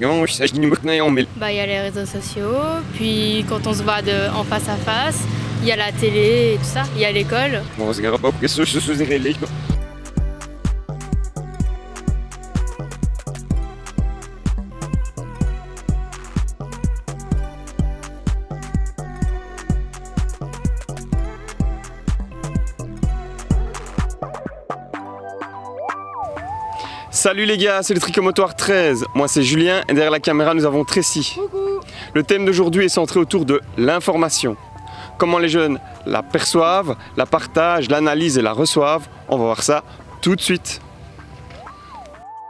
Bah, il y a les réseaux sociaux, puis quand on se voit en face à face, il y a la télé et tout ça, il y a l'école. Salut les gars, c'est le Tricomotoire 13. Moi c'est Julien et derrière la caméra nous avons Tracy. Coucou. Le thème d'aujourd'hui est centré autour de l'information. Comment les jeunes la perçoivent, la partagent, l'analysent et la reçoivent. On va voir ça tout de suite.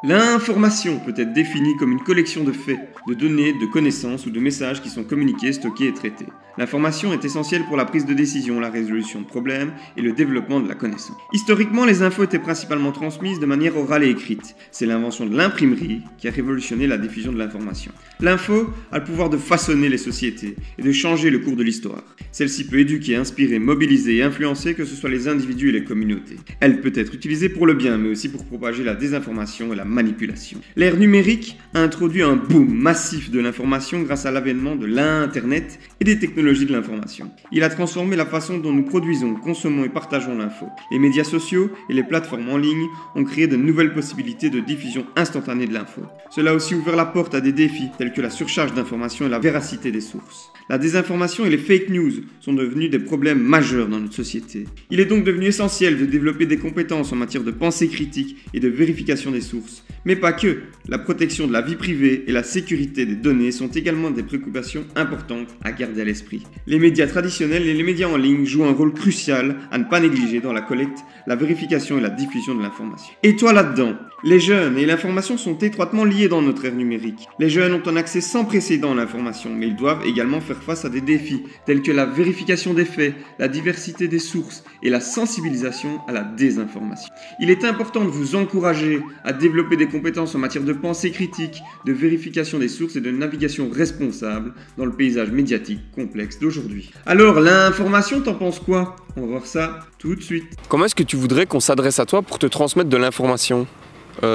L'information peut être définie comme une collection de faits, de données, de connaissances ou de messages qui sont communiqués, stockés et traités. L'information est essentielle pour la prise de décision, la résolution de problèmes et le développement de la connaissance. Historiquement, les infos étaient principalement transmises de manière orale et écrite. C'est l'invention de l'imprimerie qui a révolutionné la diffusion de l'information. L'info a le pouvoir de façonner les sociétés et de changer le cours de l'histoire. Celle-ci peut éduquer, inspirer, mobiliser et influencer que ce soit les individus et les communautés. Elle peut être utilisée pour le bien, mais aussi pour propager la désinformation et la manipulation. L'ère numérique a introduit un boom massif de l'information grâce à l'avènement de l'Internet et des technologies de l'information. Il a transformé la façon dont nous produisons, consommons et partageons l'info. Les médias sociaux et les plateformes en ligne ont créé de nouvelles possibilités de diffusion instantanée de l'info. Cela a aussi ouvert la porte à des défis tels que la surcharge d'informations et la véracité des sources. La désinformation et les fake news sont devenus des problèmes majeurs dans notre société. Il est donc devenu essentiel de développer des compétences en matière de pensée critique et de vérification des sources. Mais pas que. La protection de la vie privée et la sécurité des données sont également des préoccupations importantes à garder à l'esprit. Les médias traditionnels et les médias en ligne jouent un rôle crucial à ne pas négliger dans la collecte, la vérification et la diffusion de l'information. Et toi là-dedans, les jeunes et l'information sont étroitement liés dans notre ère numérique. Les jeunes ont un accès sans précédent à l'information, mais ils doivent également faire face à des défis tels que la vérification des faits, la diversité des sources et la sensibilisation à la désinformation. Il est important de vous encourager à développer des compétences en matière de pensée critique, de vérification des sources et de navigation responsable dans le paysage médiatique complexe d'aujourd'hui. Alors, l'information, t'en penses quoi? On va voir ça tout de suite. Comment est-ce que tu voudrais qu'on s'adresse à toi pour te transmettre de l'information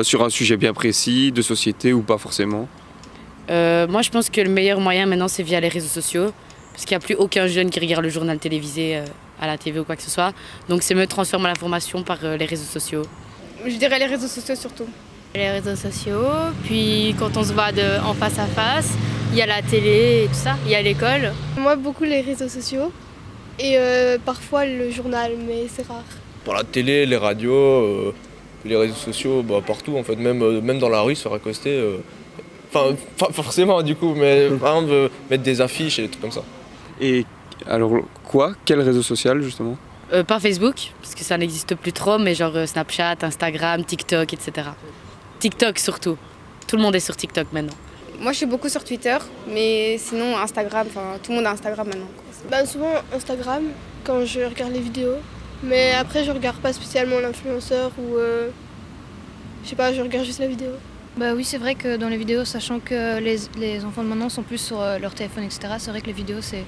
sur un sujet bien précis, de société ou pas forcément? Moi je pense que le meilleur moyen maintenant c'est via les réseaux sociaux, parce qu'il n'y a plus aucun jeune qui regarde le journal télévisé à la TV ou quoi que ce soit. Donc c'est mieux de transformer l'information par les réseaux sociaux. Je dirais les réseaux sociaux surtout. Les réseaux sociaux, puis quand on se voit en face à face, il y a la télé et tout ça, il y a l'école. Moi beaucoup les réseaux sociaux et parfois le journal, mais c'est rare. Pour la télé, les radios, les réseaux sociaux, bah, partout en fait, même dans la rue, se faire accoster. Enfin, pas forcément du coup, mais par exemple mettre des affiches et des trucs comme ça. Et alors quoi? Quel réseau social justement? Pas Facebook, parce que ça n'existe plus trop, mais genre Snapchat, Instagram, TikTok, etc. TikTok surtout. Tout le monde est sur TikTok maintenant. Moi je suis beaucoup sur Twitter, mais sinon Instagram, enfin tout le monde a Instagram maintenant. Ben, souvent Instagram quand je regarde les vidéos, mais après je regarde pas spécialement l'influenceur ou je sais pas, je regarde juste la vidéo. Bah oui, c'est vrai que dans les vidéos, sachant que les enfants de maintenant sont plus sur leur téléphone, etc., c'est vrai que les vidéos, c'est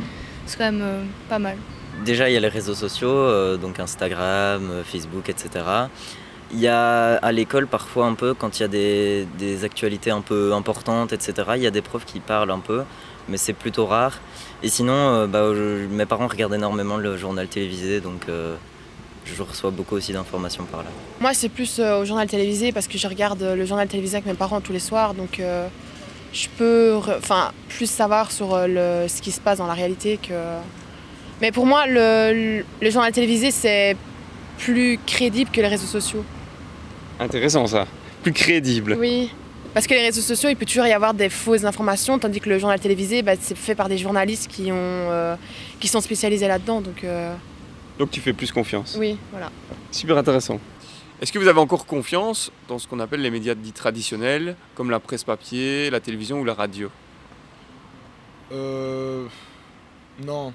quand même pas mal. Déjà, il y a les réseaux sociaux, donc Instagram, Facebook, etc. Il y a à l'école parfois un peu, quand il y a des actualités un peu importantes, etc., il y a des profs qui parlent un peu, mais c'est plutôt rare. Et sinon, mes parents regardent énormément le journal télévisé, donc je reçois beaucoup aussi d'informations par là. Moi, c'est plus au journal télévisé parce que je regarde le journal télévisé avec mes parents tous les soirs. Donc, je peux plus savoir sur ce qui se passe dans la réalité que... Mais pour moi, le journal télévisé, c'est plus crédible que les réseaux sociaux. Intéressant ça. Plus crédible. Oui. Parce que les réseaux sociaux, il peut toujours y avoir des fausses informations, tandis que le journal télévisé, c'est fait par des journalistes qui sont spécialisés là-dedans. Donc tu fais plus confiance. Oui, voilà. Super intéressant. Est-ce que vous avez encore confiance dans ce qu'on appelle les médias dits traditionnels, comme la presse papier, la télévision ou la radio? Non,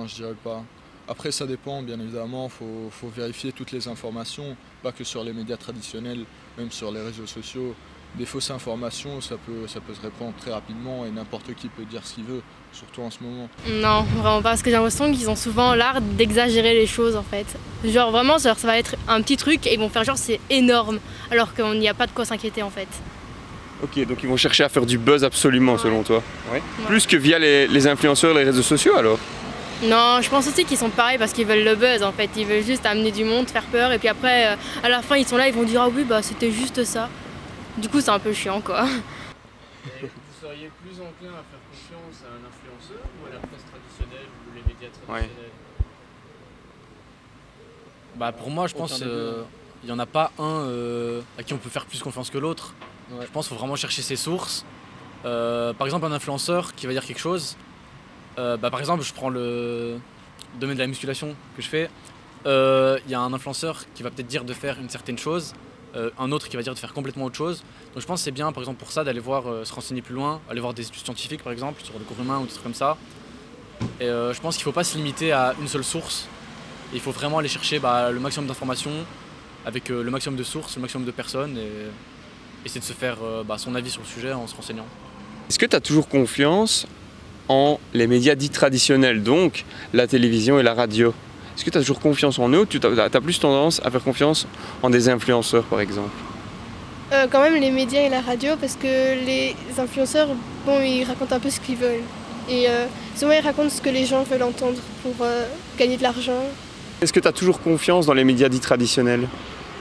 je dirais pas. Après, ça dépend, bien évidemment, faut vérifier toutes les informations, pas que sur les médias traditionnels, même sur les réseaux sociaux. Des fausses informations, ça peut se répandre très rapidement et n'importe qui peut dire ce qu'il veut, surtout en ce moment. Non, vraiment pas, parce que j'ai l'impression qu'ils ont souvent l'art d'exagérer les choses en fait. Genre vraiment, ça va être un petit truc et ils vont faire genre c'est énorme, alors qu'il n'y a pas de quoi s'inquiéter en fait. Ok, donc ils vont chercher à faire du buzz absolument selon toi. Ouais. Plus que via les influenceurs, les réseaux sociaux alors. Non, je pense aussi qu'ils sont pareils parce qu'ils veulent le buzz en fait. Ils veulent juste amener du monde, faire peur et puis après, à la fin, ils sont là, ils vont dire ah oui, bah c'était juste ça. Du coup, c'est un peu chiant quoi. Vous seriez plus enclin à faire confiance à un influenceur ou à la presse traditionnelle ou les médias traditionnels? Bah pour moi, je pense il n'y en a pas un à qui on peut faire plus confiance que l'autre. Je pense qu'il faut vraiment chercher ses sources. Par exemple, un influenceur qui va dire quelque chose. Par exemple, je prends le domaine de la musculation que je fais. Il y a un influenceur qui va peut-être dire de faire une certaine chose, un autre qui va dire de faire complètement autre chose. Donc je pense que c'est bien, par exemple, pour ça, d'aller voir, se renseigner plus loin, aller voir des études scientifiques, par exemple, sur le corps humain ou des trucs comme ça. Et je pense qu'il ne faut pas se limiter à une seule source. Il faut vraiment aller chercher le maximum d'informations avec le maximum de sources, le maximum de personnes et essayer de se faire son avis sur le sujet en se renseignant. Est-ce que tu as toujours confiance en les médias dits traditionnels, donc la télévision et la radio? Est-ce que tu as toujours confiance en eux ou tu as plus tendance à faire confiance en des influenceurs par exemple? Quand même les médias et la radio parce que les influenceurs, bon, ils racontent un peu ce qu'ils veulent. Et souvent ils racontent ce que les gens veulent entendre pour gagner de l'argent. Est-ce que tu as toujours confiance dans les médias dits traditionnels?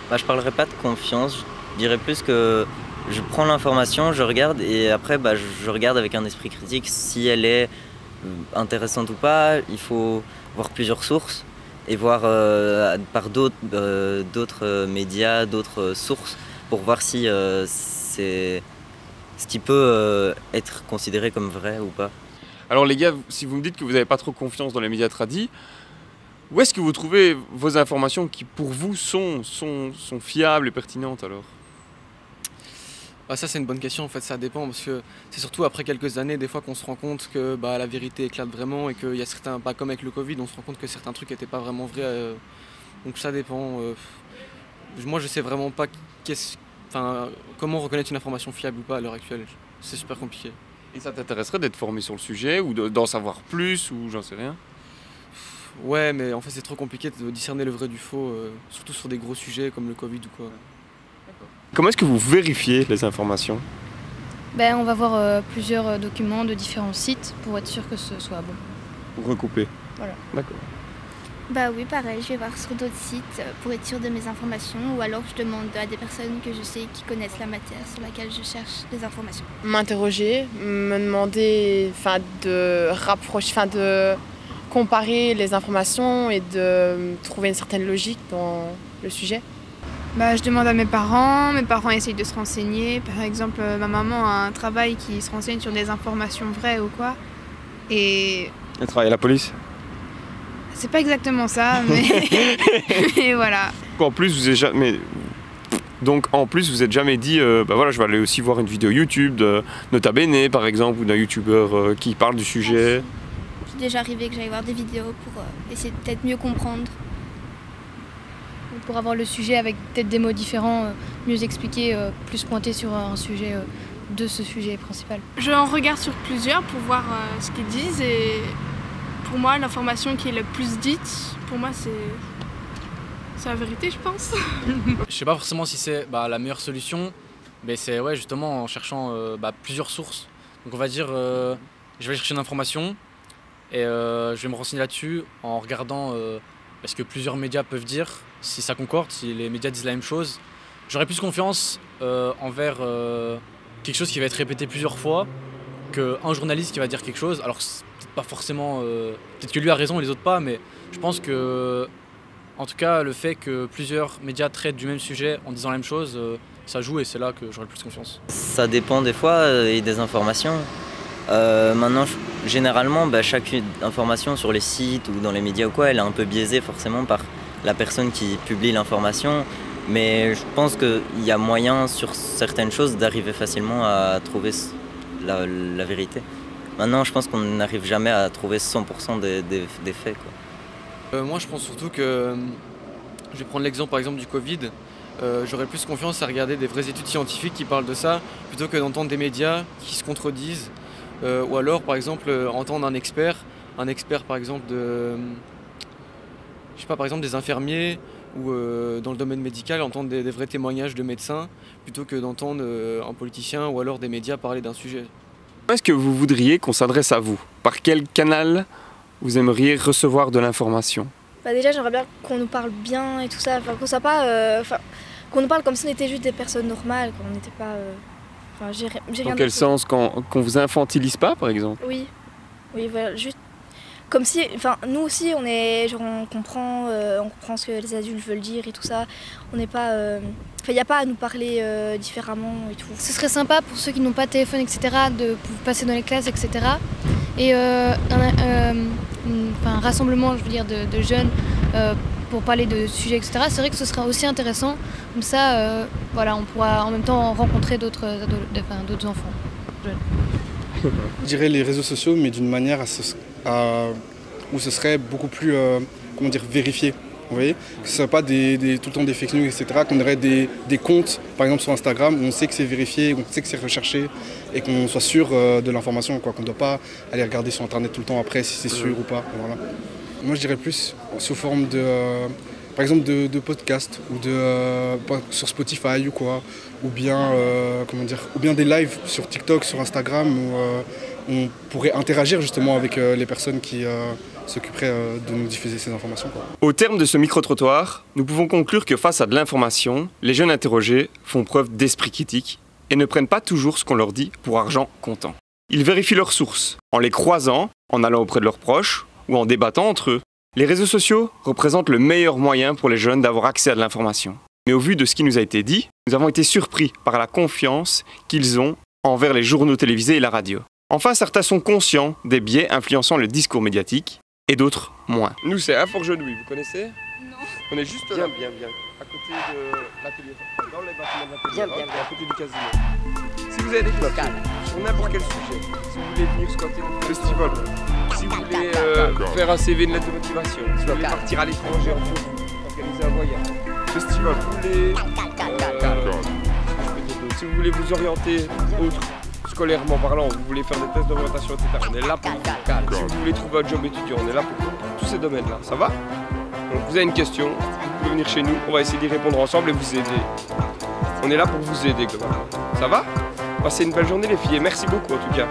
Je ne parlerai pas de confiance, je dirais plus que je prends l'information, je regarde et après je regarde avec un esprit critique si elle est intéressante ou pas. Il faut voir plusieurs sources et voir par d'autres médias, d'autres sources pour voir si c'est ce qui peut être considéré comme vrai ou pas. Alors les gars, si vous me dites que vous n'avez pas trop confiance dans les médias tradis, où est-ce que vous trouvez vos informations qui pour vous sont fiables et pertinentes alors? Ça c'est une bonne question, en fait ça dépend parce que c'est surtout après quelques années des fois qu'on se rend compte que la vérité éclate vraiment et qu'il y a certains, comme avec le Covid, on se rend compte que certains trucs n'étaient pas vraiment vrais, donc ça dépend. Moi je sais vraiment pas comment reconnaître une information fiable ou pas à l'heure actuelle, c'est super compliqué. Et ça t'intéresserait d'être formé sur le sujet ou d'en savoir plus ou j'en sais rien? Ouais, mais en fait c'est trop compliqué de discerner le vrai du faux, surtout sur des gros sujets comme le Covid ou quoi. Comment est-ce que vous vérifiez les informations? On va voir plusieurs documents de différents sites pour être sûr que ce soit bon. Pour recouper? Voilà. D'accord. Oui, pareil, je vais voir sur d'autres sites pour être sûr de mes informations ou alors je demande à des personnes que je sais qui connaissent la matière sur laquelle je cherche des informations. M'interroger, me demander de comparer les informations et de trouver une certaine logique dans le sujet. Je demande à mes parents essayent de se renseigner. Par exemple, ma maman a un travail qui se renseigne sur des informations vraies ou quoi. Et Elle travaille à la police? c'est pas exactement ça, mais et voilà. En plus, vous êtes jamais dit, je vais aller aussi voir une vidéo YouTube de Nota Bene par exemple ou d'un youtubeur qui parle du sujet. C'est déjà arrivé que j'aille voir des vidéos pour essayer de peut-être mieux comprendre. Pour avoir le sujet avec peut-être des mots différents, mieux expliquer, plus pointer sur un sujet de ce sujet principal. Je en regarde sur plusieurs pour voir ce qu'ils disent et pour moi l'information qui est le plus dite, pour moi c'est la vérité je pense. Je sais pas forcément si c'est la meilleure solution, mais c'est justement en cherchant plusieurs sources. Donc on va dire, je vais chercher une information et je vais me renseigner là-dessus en regardant ce que plusieurs médias peuvent dire, si ça concorde, si les médias disent la même chose. J'aurais plus confiance envers quelque chose qui va être répété plusieurs fois qu'un journaliste qui va dire quelque chose. Alors peut-être pas forcément, peut-être que lui a raison et les autres pas, mais je pense que en tout cas le fait que plusieurs médias traitent du même sujet en disant la même chose, ça joue et c'est là que j'aurais le plus confiance. Ça dépend des fois et des informations. Maintenant, généralement, chaque information sur les sites ou dans les médias ou quoi, elle est un peu biaisée forcément par la personne qui publie l'information. Mais je pense qu'il y a moyen sur certaines choses d'arriver facilement à trouver la vérité. Maintenant, je pense qu'on n'arrive jamais à trouver 100% des faits, quoi. Moi, je pense surtout que, je vais prendre l'exemple par exemple du Covid, j'aurais plus confiance à regarder des vraies études scientifiques qui parlent de ça, plutôt que d'entendre des médias qui se contredisent. Ou alors par exemple entendre un expert par exemple par exemple des infirmiers ou dans le domaine médical, entendre des vrais témoignages de médecins plutôt que d'entendre un politicien ou alors des médias parler d'un sujet. Est-ce que vous voudriez qu'on s'adresse à vous? Par quel canal vous aimeriez recevoir de l'information? Bah déjà, j'aimerais bien qu'on nous parle bien et tout ça, enfin qu'on soit pas, qu'on nous parle comme si on était juste des personnes normales, qu'on n'était pas. J'ai rien. Dans quel sens? Qu'on vous infantilise pas, par exemple? Oui, voilà, juste comme si, nous aussi, on comprend ce que les adultes veulent dire et tout ça. On n'est pas, il n'y a pas à nous parler différemment et tout. Ce serait sympa pour ceux qui n'ont pas de téléphone, etc., de passer dans les classes, etc. Et un rassemblement, je veux dire, de jeunes pour parler de sujets, etc. C'est vrai que ce sera aussi intéressant. Comme ça, voilà, on pourra en même temps rencontrer d'autres enfants jeunes. Je dirais les réseaux sociaux, mais d'une manière où ce serait beaucoup plus vérifié. Vous voyez, que ce ne soit pas tout le temps des fake news, etc. Qu'on aurait des comptes, par exemple sur Instagram, où on sait que c'est vérifié, on sait que c'est recherché et qu'on soit sûr de l'information, qu'on ne doit pas aller regarder sur Internet tout le temps après si c'est sûr ou pas. Voilà. Moi, je dirais plus sous forme par exemple de podcast ou sur Spotify ou quoi, ou bien des lives sur TikTok, sur Instagram où on pourrait interagir justement avec les personnes qui s'occuperaient de nous diffuser ces informations, quoi. Au terme de ce micro-trottoir, nous pouvons conclure que face à de l'information, les jeunes interrogés font preuve d'esprit critique et ne prennent pas toujours ce qu'on leur dit pour argent comptant. Ils vérifient leurs sources en les croisant, en allant auprès de leurs proches ou en débattant entre eux. Les réseaux sociaux représentent le meilleur moyen pour les jeunes d'avoir accès à de l'information. Mais au vu de ce qui nous a été dit, nous avons été surpris par la confiance qu'ils ont envers les journaux télévisés et la radio. Enfin, certains sont conscients des biais influençant le discours médiatique et d'autres moins. Nous, c'est Aforgenouille, vous connaissez? Non. On est juste bien. À côté de l'atelier, dans les bâtiments de l'atelier, à côté du casino. Si vous avez des questions sur n'importe quel sujet, si vous voulez venir squatter le festival, si vous voulez faire un CV, une lettre de motivation, si vous voulez partir à l'étranger en photo, organiser un voyage, festival, si vous voulez vous orienter scolairement parlant, vous voulez faire des tests d'orientation, etc. On est là pour vous. Si vous voulez trouver un job étudiant, on est là pour tous ces domaines-là. Ça va? Donc vous avez une question, vous pouvez venir chez nous, on va essayer d'y répondre ensemble et vous aider. On est là pour vous aider, globalement. Ça va? Passez une belle journée les filles et merci beaucoup en tout cas.